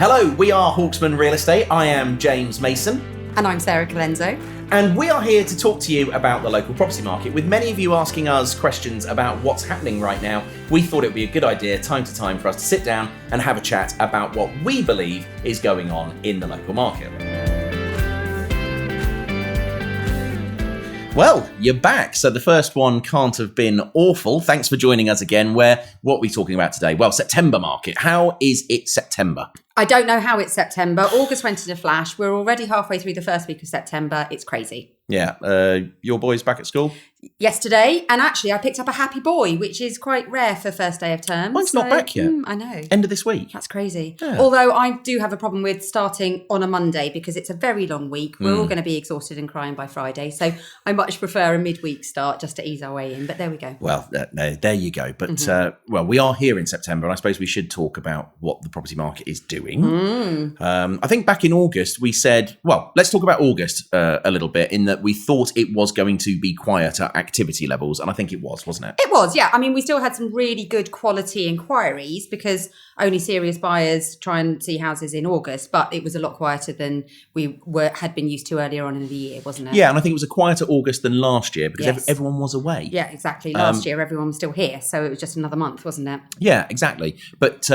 Hello, we are Hawksman Real Estate. I am James Mason. And I'm Sarah Colenso. And we are here to talk to you about the local property market. With many of you asking us questions about what's happening right now, we thought it would be a good idea, time to time, for us to sit down and have a chat about what we believe is going on in the local market. Well, you're back. So the first one can't have been awful. Thanks for joining us again. What are we talking about today? Well, September market. How is it September? I don't know how it's September. August went in a flash. We're already halfway through the first week of September. It's crazy. Yeah. Your boy's back at school? Yesterday, and actually I picked up a happy boy, which is quite rare for first day of term. Mine's not back yet. I know. End of this week. That's crazy. Yeah. Although I do have a problem with starting on a Monday because it's a very long week. We're all going to be exhausted and crying by Friday. So I much prefer a midweek start just to ease our way in. But there we go. Well, there you go. But, well, we are here in September, and I suppose we should talk about what the property market is doing. I think back in August, we said, well, let's talk about August a little bit, in that we thought it was going to be quieter activity levels. And I think it was, wasn't it? It was, yeah. I mean, we still had some really good quality inquiries because only serious buyers try and see houses in August, but it was a lot quieter than we had been used to earlier on in the year, wasn't it? Yeah, and I think it was a quieter August than last year because everyone was away. Yeah, exactly. Last year, everyone was still here, so it was just another month, wasn't it? Yeah, exactly. But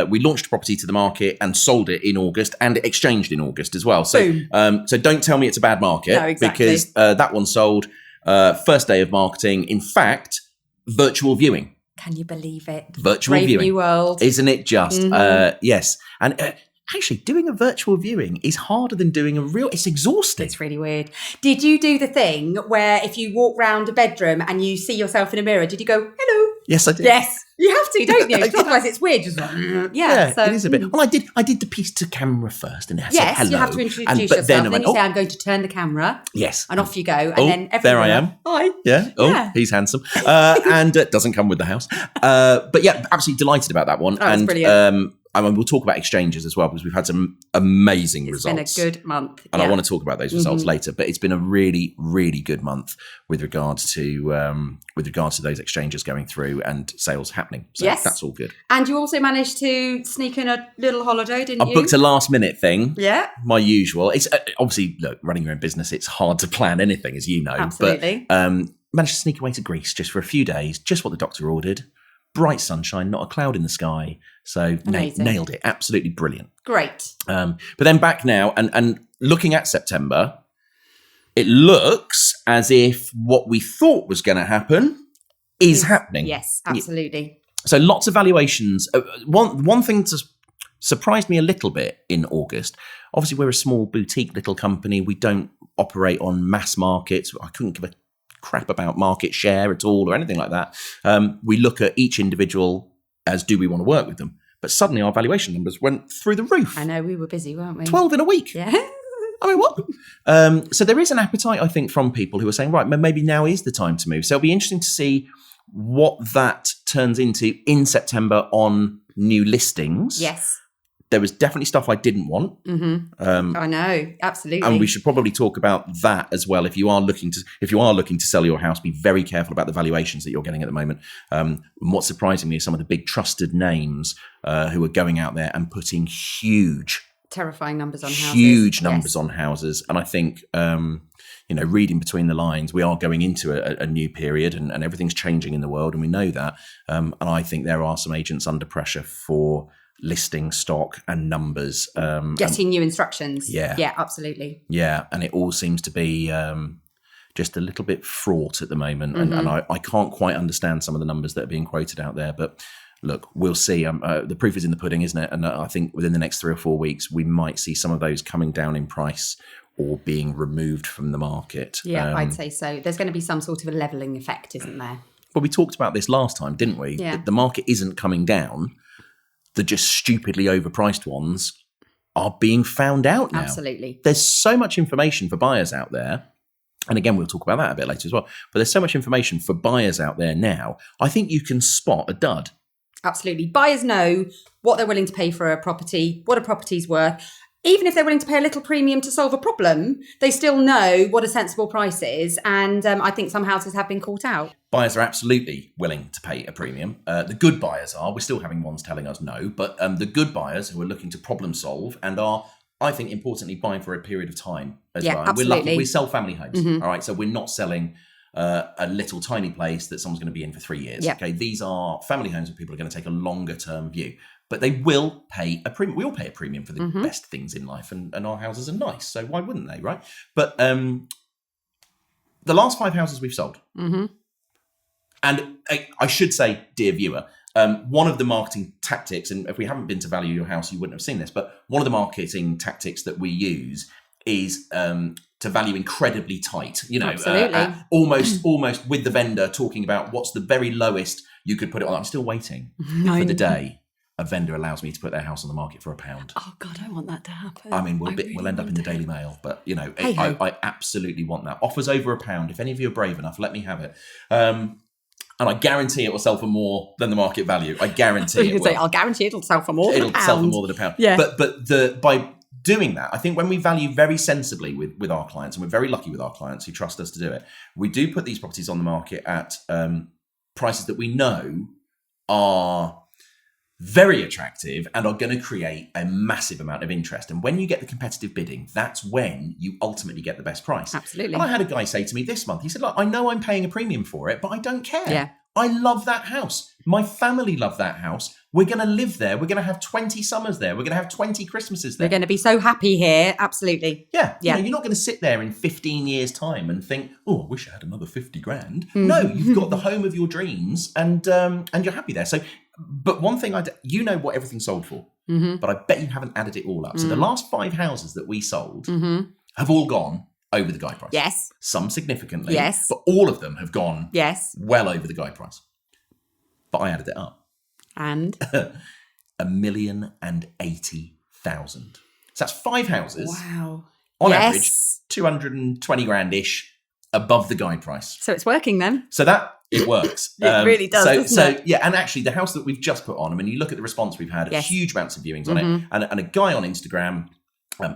we launched a property to the market and sold it in August, and it exchanged in August as well. So, so don't tell me it's a bad market. No, exactly. Because that one sold first day of marketing. In fact, virtual viewing. Can you believe it? Virtual Brave viewing. New world. Isn't it just? Yes. And actually, doing a virtual viewing is harder than doing a real. It's exhausting. It's really weird. Did you do the thing where if you walk round a bedroom and you see yourself in a mirror, did you go, hello? Yes, I did. Yes. You have to, don't you? Otherwise it's weird. Just like, so, it is a bit. Well, I did the piece to camera first, and it said hello. Yes, you have to introduce yourself. Then you say, I'm going to turn the camera. Yes. And off you go. And then everyone, there I am. Hi. Yeah. Oh, yeah. He's handsome. And doesn't come with the house. But yeah, absolutely delighted about that one. Oh, and brilliant. I mean, we'll talk about exchanges as well because we've had some amazing results. It's been a good month. And I want to talk about those results later, but it's been a really, really good month with regards to those exchanges going through and sales happening. So that's all good. And you also managed to sneak in a little holiday, didn't you? I booked a last minute thing. Yeah. My usual. It's obviously, look, running your own business, it's hard to plan anything, as you know. Absolutely. But managed to sneak away to Greece just for a few days, just what the doctor ordered. Bright sunshine, not a cloud in the sky. So nailed it. Absolutely brilliant. Great. But then back now and looking at September, it looks as if what we thought was going to happen is happening. Yes, absolutely. So lots of valuations. One thing that surprised me a little bit in August, obviously we're a small boutique little company. We don't operate on mass markets. I couldn't give a crap about market share at all or anything like that. We look at each individual as, do we want to work with them? But suddenly our valuation numbers went through the roof. I know, we were busy, weren't we? 12 in a week. Yeah. I mean, what? So there is an appetite, I think, from people who are saying, right, maybe now is the time to move. So it'll be interesting to see what that turns into in September on new listings. Yes. There was definitely stuff I didn't want. I know, absolutely. And we should probably talk about that as well. If you are looking to sell your house, be very careful about the valuations that you're getting at the moment. And what's surprising me is some of the big trusted names who are going out there and putting terrifying numbers on houses. Huge numbers on houses. And I think, reading between the lines, we are going into a new period and everything's changing in the world. And we know that. And I think there are some agents under pressure for listing stock and numbers. Getting new instructions. Yeah. Yeah, absolutely. Yeah. And it all seems to be just a little bit fraught at the moment. And I can't quite understand some of the numbers that are being quoted out there. But look, we'll see. The proof is in the pudding, isn't it? And I think within the next 3 or 4 weeks, we might see some of those coming down in price or being removed from the market. Yeah, I'd say so. There's going to be some sort of a levelling effect, isn't there? Well, we talked about this last time, didn't we? Yeah. The market isn't coming down. The just stupidly overpriced ones are being found out now. Absolutely. There's so much information for buyers out there. And again, we'll talk about that a bit later as well. But there's so much information for buyers out there now. I think you can spot a dud. Absolutely. Buyers know what they're willing to pay for a property, what a property's worth. even if they're willing to pay a little premium to solve a problem, they still know what a sensible price is. And I think some houses have been caught out. Buyers are absolutely willing to pay a premium. The good buyers are. We're still having ones telling us no, but the good buyers who are looking to problem solve and are, I think, importantly, buying for a period of time as well. And absolutely. we're lucky. We sell family homes, all right? So we're not selling a little tiny place that someone's going to be in for 3 years. Yeah. Okay, these are family homes where people are going to take a longer term view. But they will pay a premium. We all pay a premium for the best things in life, and our houses are nice. So why wouldn't they, right? But the last 5 houses we've sold, and I should say, dear viewer, one of the marketing tactics, and if we haven't been to Value Your House, you wouldn't have seen this, but one of the marketing tactics that we use is to value incredibly tight. You know, almost with the vendor talking about what's the very lowest you could put it on. I'm still waiting for the day a vendor allows me to put their house on the market for £1. Oh God, I want that to happen. I mean, we'll end up in the Daily Mail, but you know, I absolutely want that. Offers over £1. If any of you are brave enough, let me have it. And I guarantee it will sell for more than the market value. I guarantee it will. I'll guarantee it'll sell for more than £1. It'll sell for more than £1. Yeah. But by doing that, I think when we value very sensibly with our clients, and we're very lucky with our clients who trust us to do it, we do put these properties on the market at prices that we know are very attractive and are going to create a massive amount of interest. And when you get the competitive bidding, that's when you ultimately get the best price. Absolutely. And I had a guy say to me this month, he said, look, I know I'm paying a premium for it, but I don't care. Yeah. I love that house. My family love that house. We're going to live there. We're going to have 20 summers there. We're going to have 20 Christmases there. We're going to be so happy here. Absolutely. Yeah. You know, you're not going to sit there in 15 years' time and think, oh, I wish I had another 50 grand. No, you've got the home of your dreams and you're happy there. So, but one thing you know what everything sold for, but I bet you haven't added it all up. So the last 5 houses that we sold have all gone over the guide price. Yes. Some significantly. Yes. But all of them have gone well over the guide price. But I added it up. And? 1,080,000. So that's 5 houses. Wow. On average, 220 grand-ish above the guide price. So it's working then. So it works. It really does, doesn't it? Yeah, and actually the house that we've just put on, I mean, you look at the response we've had, huge amounts of viewings on it. And a guy on Instagram,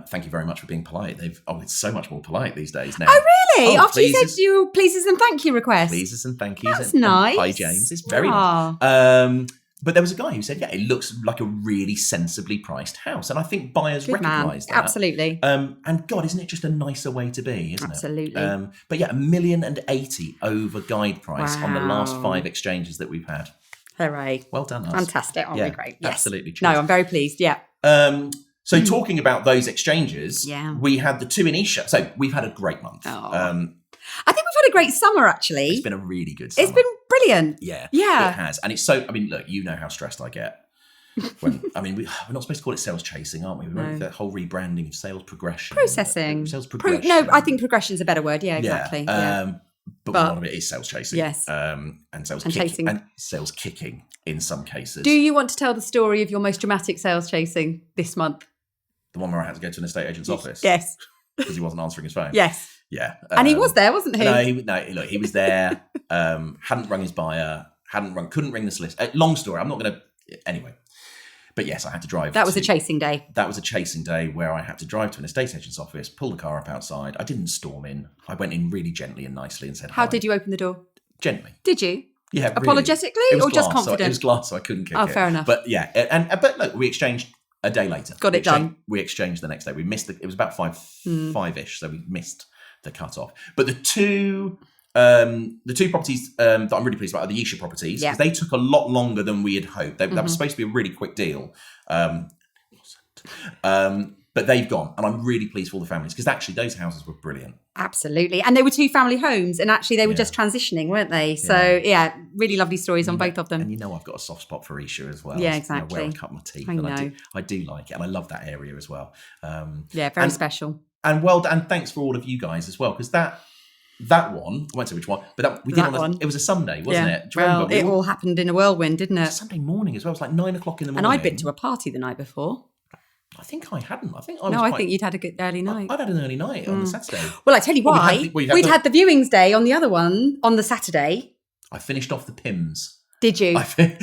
thank you very much for being polite. It's so much more polite these days now. Oh, really? After you pleases. said you pleases and thank you requests. Pleases and thank yous. That's and nice. Hi, James. It's very nice. But there was a guy who said, it looks like a really sensibly priced house. And I think buyers recognise that. Absolutely. And God, isn't it just a nicer way to be, isn't Absolutely. it? But yeah, 1,080,000 over guide price on the last 5 exchanges that we've had. Hooray. Well done, us. Fantastic. Aren't we great? Yes. Absolutely. Cheers. No, I'm very pleased. Yeah. So talking about those exchanges, we had the 2 in Isha. So we've had a great month. I think we've had a great summer, actually. It's been a really good summer. It's been brilliant. Yeah. Yeah. It has. And it's so, I mean, look, you know how stressed I get. We're not supposed to call it sales chasing, aren't we? We're that whole rebranding of sales progression. Processing. Sales progression. No, I think progression's a better word. Yeah, exactly. But a lot of it is sales chasing. Yes. And sales kicking. Chasing. And sales kicking in some cases. Do you want to tell the story of your most dramatic sales chasing this month? The one where I had to go to an estate agent's office? Yes. Because he wasn't answering his phone? Yes. Yeah. And he was there, wasn't he? Look, he was there, hadn't rung his buyer, couldn't ring the solicitor. Long story, I'm not going to, anyway. But yes, I had to drive. That was a chasing day. That was a chasing day where I had to drive to an estate agent's office, pull the car up outside. I didn't storm in. I went in really gently and nicely and said hi. How did you open the door? Gently. Did you? Yeah, really. Apologetically or just confident? It was glass, so I couldn't kick it. Oh, fair enough. But yeah, but look, we exchanged a day later. Got it done. We exchanged the next day. We missed it was about 5-ish, so we missed the cut off. But the two properties that I'm really pleased about are the Isha properties, because they took a lot longer than we had hoped. That was supposed to be a really quick deal. But they've gone, and I'm really pleased for all the families, because actually those houses were brilliant. Absolutely. And they were 2 family homes, and actually they were just transitioning, weren't they? So, really lovely stories on both of them. And I've got a soft spot for Isha as well. Yeah, exactly. Where I cut my teeth. I know. I do like it, and I love that area as well. Very special. And and thanks for all of you guys as well, because that one, I won't say which one, but we did it was a Sunday, wasn't it? Do you remember? It all happened in a whirlwind, didn't it? Sunday morning as well. It was like 9 o'clock in the And morning. I'd been to a party the night before. I think I hadn't. I think I think you'd had a good early night. I'd had an early night on the Saturday. Well, I tell you why. We'd had the viewings day on the other one on the Saturday. I finished off the Pims. Did you?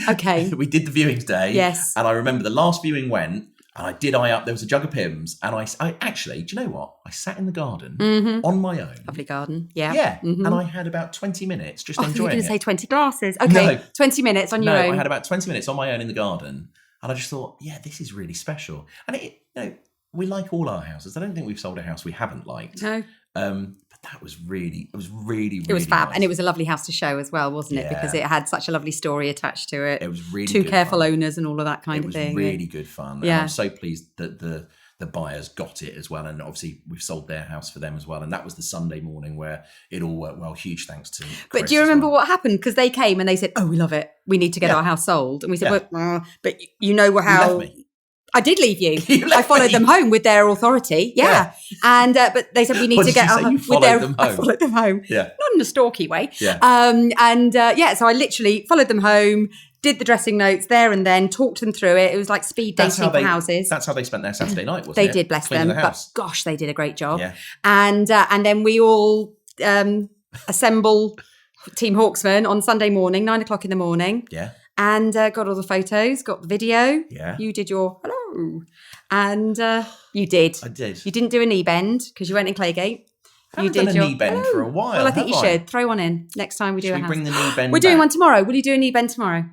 Okay. We did the viewings day. Yes. And I remember the last viewing went, And I did eye up. There was a jug of Pimm's, and I actually, do you know what? I sat in the garden on my own. Lovely garden. Yeah. Yeah. And I had about 20 minutes just enjoying it. You're going to say 20 glasses. Okay. No. 20 minutes on your own. I had about 20 minutes on my own in the garden. And I just thought, yeah, this is really special. And we like all our houses. I don't think we've sold a house we haven't liked. No. But that was really, it was really It was fab. nice. And it was a lovely house to show as well, wasn't it? Because it had such a lovely story attached to it. It was really Two good careful fun. owners and all of that kind of thing. It was really good fun. Yeah. And I'm so pleased that the buyers got it as well. And obviously we've sold their house for them as well. And that was the Sunday morning where it all worked well. Huge thanks to Chris. But do you remember what happened? Because they came and they said, oh, we love it. We need to get our house sold. And we said, well, but you know how... You left me. I did leave you. I followed them home with their authority. Yeah. And but they said we need to get I followed them home. Yeah. Not in a stalky way. Yeah. So I literally followed them home, did the dressing notes there and then, talked them through it. It was like speed dating for houses. That's how they spent their Saturday night, wasn't it? They did, bless Cleaning them. The house. But gosh, they did a great job. Yeah. And then we all assemble Team Hawksman on Sunday morning, 9:00 in the morning. Yeah. And got all the photos, got the video. Yeah. You did your hello. And you did. I did. You didn't do a knee bend because you went in Claygate. I haven't done a knee bend for a while. Well, I think you should. Throw one in next time we do a house. Should we bring the knee bend We're doing back? one tomorrow. Will you do a knee bend tomorrow?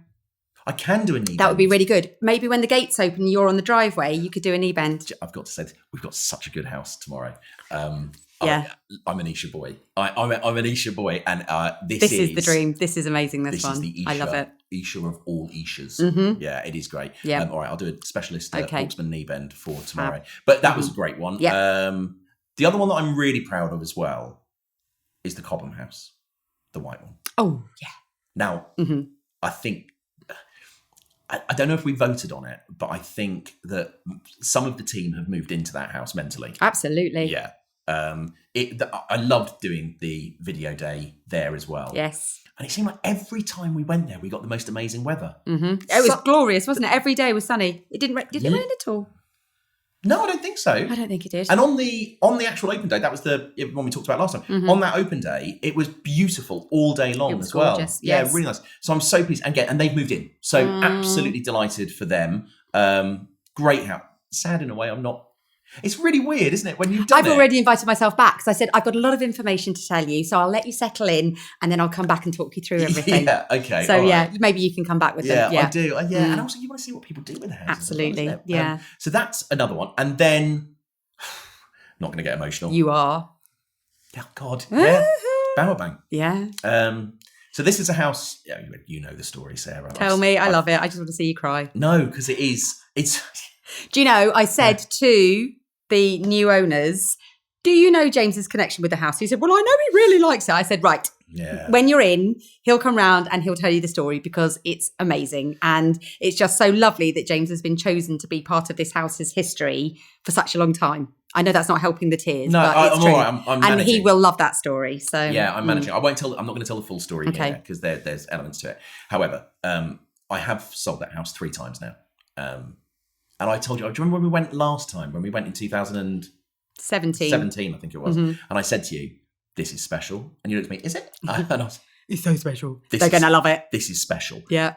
I can do a knee bend. That would be really good. Maybe when the gates open and you're on the driveway, you could do a knee bend. I've got to say, we've got such a good house tomorrow. Yeah. I'm an Isha boy. I'm an Isha boy, and this is the dream. This is amazing. This fun. Is the Isha, I love it. Isha of all Ishas. Mm-hmm. Yeah, it is great. Yeah. All right, I'll do a specialist Hawksman knee bend for tomorrow. Fab. But that was a great one. Yeah. The other one that I'm really proud of as well is the Cobham house, the white one. Oh, yeah. Now, I think, I don't know if we voted on it, but I think that some of the team have moved into that house mentally. Absolutely. Yeah. I loved doing the video day there as well. Yes. And it seemed like every time we went there, we got the most amazing weather. Mm-hmm. It was glorious, wasn't it? Every day was sunny. It didn't. Did it rain at all? No, I don't think so. I don't think it did. And on the actual open day, that was the one we talked about last time. Mm-hmm. On that open day, it was beautiful all day long as well. Gorgeous. Yeah, yes. really nice. So I'm so pleased. And they've moved in. So absolutely delighted for them. Great house. Sad in a way, I'm not. It's really weird, isn't it? When you've done I've already invited myself back because I said, I've got a lot of information to tell you. So I'll let you settle in and then I'll come back and talk you through everything. Yeah, okay. So maybe you can come back with them. Yeah, I do. Yeah. And also you want to see what people do with the houses. Absolutely. Well, yeah. So that's another one. And then, not going to get emotional. You are. Oh, God. Yeah. Bowerbang. Yeah. So this is a house, you know the story, Sarah. Tell me. I love it. I just want to see you cry. No, because it's... Do you know, I said to the new owners, do you know James's connection with the house? He said, well, I know he really likes it. I said, right. Yeah. When you're in, he'll come round and he'll tell you the story because it's amazing. And it's just so lovely that James has been chosen to be part of this house's history for such a long time. I know that's not helping the tears, but it's I'm true. all right. I'm and he will love that story. So yeah, I'm managing. I'm not going to tell the full story okay. here because there's elements to it. However, I have sold that house 3 times now. And I told you, do you remember when we went last time? When we went in 2017, I think it was. Mm-hmm. And I said to you, this is special. And you looked at me, is it? And I was, it's so special. They're going to love it. This is special. Yeah.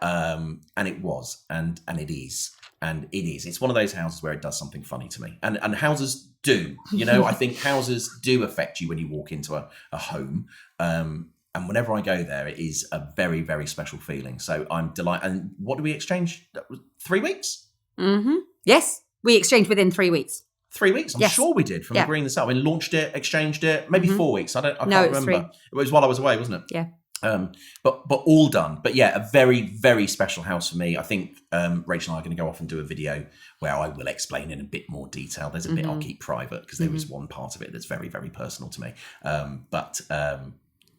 And it was, and it is. And it is. It's one of those houses where it does something funny to me. And houses do. You know, I think houses do affect you when you walk into a home. And whenever I go there, it is a very, very special feeling. So I'm delighted. And what did we exchange? 3 weeks? Mm-hmm. Yes. We exchanged within 3 weeks. 3 weeks? I'm sure we did from agreeing this up. We launched it, exchanged it, maybe 4 weeks. I can't remember. 3. It was while I was away, wasn't it? Yeah. But all done. But yeah, a very, very special house for me. I think Rachel and I are going to go off and do a video where I will explain in a bit more detail. There's a bit I'll keep private because there was one part of it that's very, very personal to me.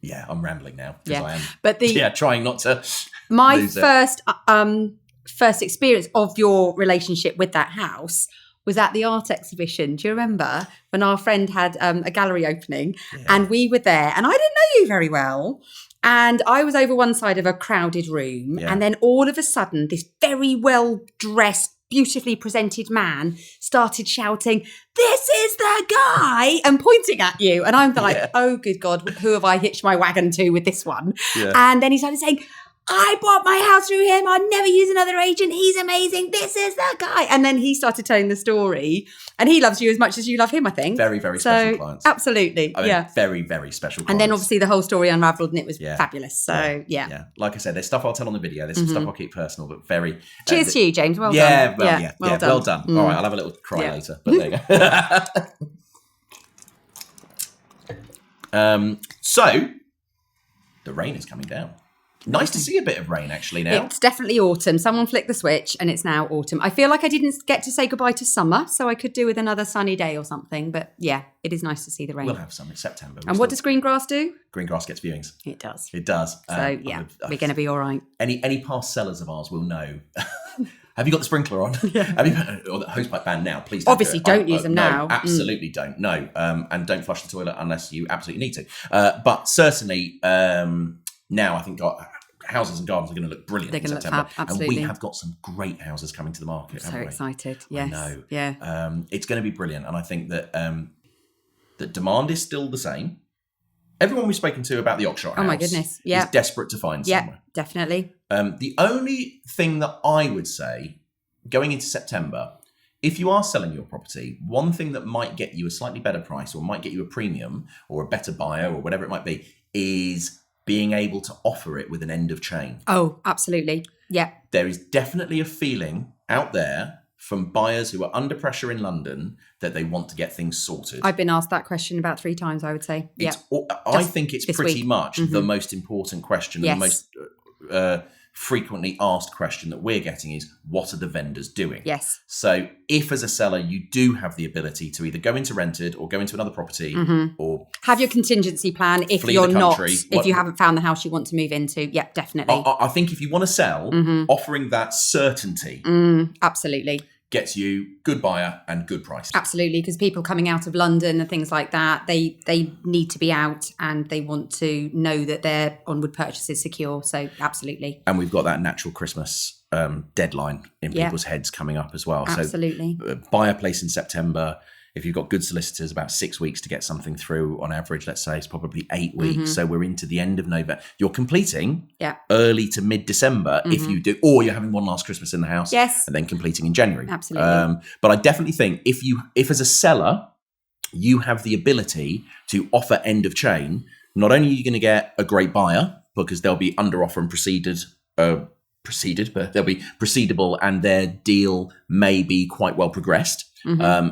Yeah, I'm rambling now because I am. But trying not to. My first experience of your relationship with that house was at the art exhibition. Do you remember when our friend had a gallery opening and we were there and I didn't know you very well. And I was over one side of a crowded room. Yeah. And then all of a sudden, this very well-dressed, beautifully presented man started shouting, "This is the guy," and pointing at you. And I'm like, oh, good God, who have I hitched my wagon to with this one? Yeah. And then he started saying, I bought my house through him. I'd never use another agent. He's amazing. This is the guy. And then he started telling the story. And he loves you as much as you love him, I think. Very, very special clients. Absolutely. I mean, very, very special clients. And then obviously the whole story unraveled and it was fabulous. So, yeah. Like I said, there's stuff I'll tell on the video. There's some stuff I'll keep personal, but very... Cheers to you, James. Well done. Well done. All right, I'll have a little cry later. But there you go. So, the rain is coming down. Nice to see a bit of rain actually now. It's definitely autumn. Someone flicked the switch and it's now autumn. I feel like I didn't get to say goodbye to summer, so I could do with another sunny day or something. But yeah, it is nice to see the rain. We'll have some in September. And what does green grass do? Green grass gets viewings. It does. It does. So we're going to be all right. Any past sellers of ours will know. Have you got the sprinkler on? Yeah. Have you, or the hosepipe ban now? Please don't. Obviously, don't use them now. Absolutely don't. No. And don't flush the toilet unless you absolutely need to. But certainly now I think houses and gardens are going to look brilliant in September. Look fab, absolutely. And we have got some great houses coming to the market. I'm so excited. Yes. I know. Yeah. It's going to be brilliant. And I think that that demand is still the same. Everyone we've spoken to about the Oxshott house, oh my goodness, is desperate to find somewhere. Yeah, definitely. The only thing that I would say going into September, if you are selling your property, one thing that might get you a slightly better price or might get you a premium or a better buyer or whatever it might be is being able to offer it with an end of chain. Oh, absolutely. Yeah. There is definitely a feeling out there from buyers who are under pressure in London that they want to get things sorted. I've been asked that question about 3 times, I would say. I think it's pretty much the most important question, yes. and the most frequently asked question that we're getting is, what are the vendors doing? Yes. So if as a seller you do have the ability to either go into rented or go into another property or have your contingency plan if you're not, if you haven't found the house you want to move into. Yeah, definitely. I think if you want to sell, offering that certainty absolutely gets you good buyer and good price. Absolutely, because people coming out of London and things like that, they need to be out and they want to know that their onward purchase is secure. So absolutely. And we've got that natural Christmas deadline in people's heads coming up as well. Absolutely. So buy a place in September. If you've got good solicitors, about 6 weeks to get something through on average, let's say it's probably 8 weeks. So we're into the end of November. You're completing early to mid-December if you do, or you're having one last Christmas in the house and then completing in January. Absolutely. But I definitely think if as a seller, you have the ability to offer end of chain, not only are you going to get a great buyer because they'll be under offer and proceeded, but they'll be proceedable and their deal may be quite well progressed.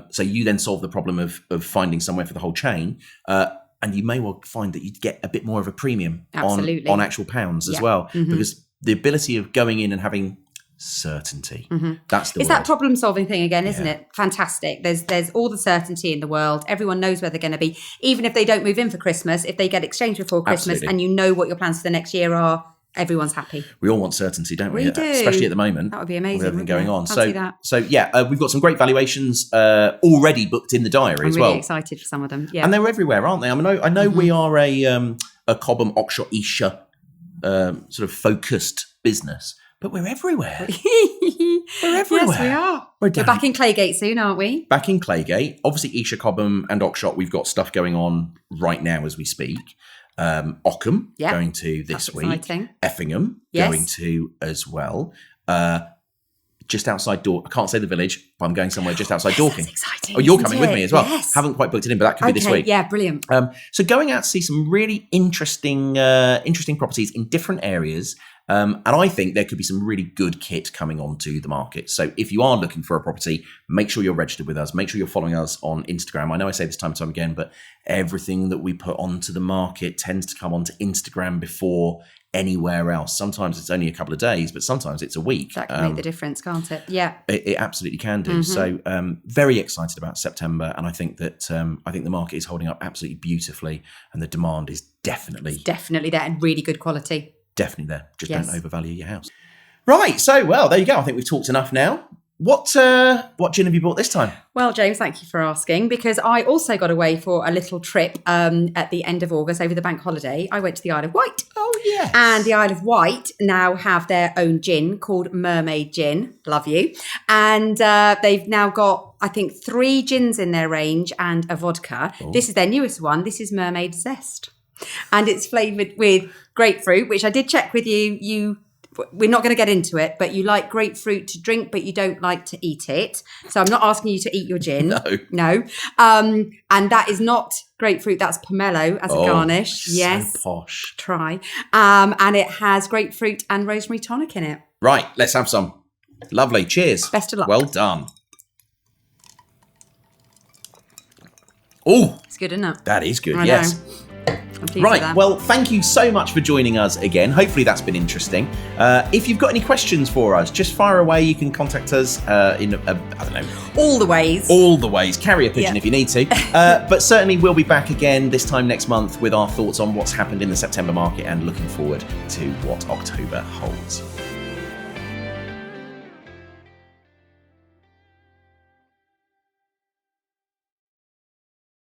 So you then solve the problem of finding somewhere for the whole chain. And you may well find that you'd get a bit more of a premium on actual pounds as well. Because the ability of going in and having certainty, that's the word. It's that problem solving thing again, isn't it? Fantastic. There's all the certainty in the world. Everyone knows where they're going to be. Even if they don't move in for Christmas, if they get exchanged before Christmas and you know what your plans for the next year are, everyone's happy. We all want certainty, don't we? We do. Especially at the moment. That would be amazing. With everything going on. So we've got some great valuations already booked in the diary as well. I'm really excited for some of them. Yeah. And they're everywhere, aren't they? I mean, I know we are a Cobham, Oxshott, Esher sort of focused business, but we're everywhere. We're everywhere. Yes, we are. We're back in Claygate soon, aren't we? Back in Claygate. Obviously, Esher, Cobham and Oxshott, we've got stuff going on right now as we speak. Ockham going to this week. Exciting. Effingham going to as well. Just outside I can't say the village, but I'm going somewhere just outside Dorking. That's exciting. Oh, you're coming with me as well. Yes. Haven't quite booked it in, but that could be this week. Yeah, brilliant. So going out to see some really interesting properties in different areas. And I think there could be some really good kit coming onto the market. So if you are looking for a property, make sure you're registered with us. Make sure you're following us on Instagram. I know I say this time and time again, but everything that we put onto the market tends to come onto Instagram before anywhere else. Sometimes it's only a couple of days, but sometimes it's a week. That can make the difference, can't it? Yeah. It absolutely can do. So very excited about September. And I think that the market is holding up absolutely beautifully and the demand is definitely there and really good quality. Definitely there. Just don't overvalue your house. Right. So, well, there you go. I think we've talked enough now. What gin have you bought this time? Well, James, thank you for asking, because I also got away for a little trip at the end of August over the bank holiday. I went to the Isle of Wight. Oh, yes. And the Isle of Wight now have their own gin called Mermaid Gin. Love you. And they've now got, I think, 3 gins in their range and a vodka. Oh. This is their newest one. This is Mermaid Zest. And it's flavoured with grapefruit, which I did check with you. You we're not going to get into it, but you like grapefruit to drink, but you don't like to eat it. So I'm not asking you to eat your gin. No. And that is not grapefruit. That's pomelo as a garnish. Yes. So posh. Try. And it has grapefruit and rosemary tonic in it. Right. Let's have some. Lovely. Cheers. Best of luck. Well done. Oh, It's good, isn't it? that is good. I Yes. know. I'm pleased with Right, that. well, thank you so much for joining us again. Hopefully that's been interesting. If you've got any questions for us, just fire away. You can contact us in, I don't know. All the ways. All the ways. Carry a pigeon if you need to. But certainly we'll be back again this time next month with our thoughts on what's happened in the September market and looking forward to what October holds.